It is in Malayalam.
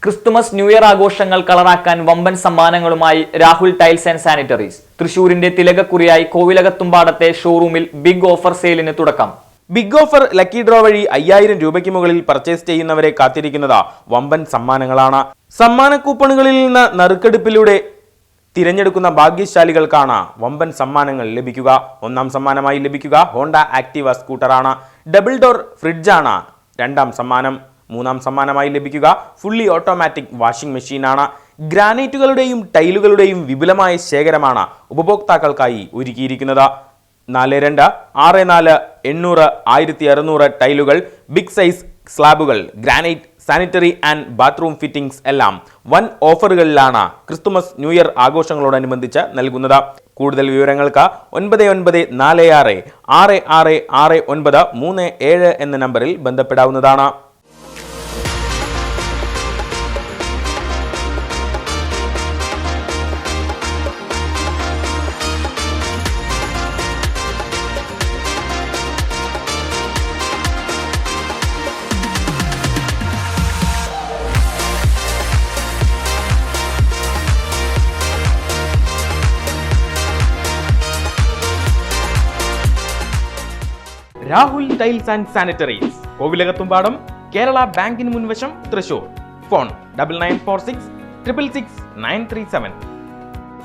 ക്രിസ്തുമസ് ന്യൂ ഇയർ ആഘോഷങ്ങൾ കളറാക്കാൻ വമ്പൻ സമ്മാനങ്ങളുമായി രാഹുൽ ടൈൽസ് ആൻഡ് സാനിറ്ററീസ്. തൃശൂരിന്റെ തിലകക്കുറിയായി കോവിലകത്തുംപാടത്തെ ഷോറൂമിൽ ബിഗ് ഓഫർ സെയിലിന് തുടക്കം. ബിഗ് ഓഫർ ലക്കി ഡ്രോ വഴി 5000 രൂപയ്ക്ക് മുകളിൽ പർച്ചേസ് ചെയ്യുന്നവരെ കാത്തിരിക്കുന്നത് വമ്പൻ സമ്മാനങ്ങളാണ്. സമ്മാന കൂപ്പണുകളിൽ നിന്ന് നറുക്കെടുപ്പിലൂടെ തിരഞ്ഞെടുക്കുന്ന ഭാഗ്യശാലികൾക്കാണ് വമ്പൻ സമ്മാനങ്ങൾ ലഭിക്കുക. ഒന്നാം സമ്മാനമായി ലഭിക്കുക ഹോണ്ട ആക്റ്റീവ സ്കൂട്ടറാണ്. ഡബിൾ ഡോർ ഫ്രിഡ്ജാണ് രണ്ടാം സമ്മാനം. മൂന്നാം സമ്മാനമായി ലഭിക്കുക ഫുള്ളി ഓട്ടോമാറ്റിക് വാഷിംഗ് മെഷീനാണ്. ഗ്രാനൈറ്റുകളുടെയും ടൈലുകളുടെയും വിപുലമായ ശേഖരമാണ് ഉപഭോക്താക്കൾക്കായി ഒരുക്കിയിരിക്കുന്നത്. 42, 64, 800, 1600 ടൈലുകൾ, ബിഗ് സൈസ് സ്ലാബുകൾ, granite, sanitary and bathroom fittings എല്ലാം വൻ ഓഫറുകളിലാണ് ക്രിസ്തുമസ് ന്യൂ ഇയർ ആഘോഷങ്ങളോടനുബന്ധിച്ച് നൽകുന്നത്. കൂടുതൽ വിവരങ്ങൾക്ക് 9946666937 എന്ന നമ്പറിൽ ബന്ധപ്പെടാവുന്നതാണ്. Rahul tiles and sanitaries, Kovilakathumpadam, Kerala ബാങ്കിന് മുൻവശം, തൃശൂർ. ഫോൺ 9946 666 937.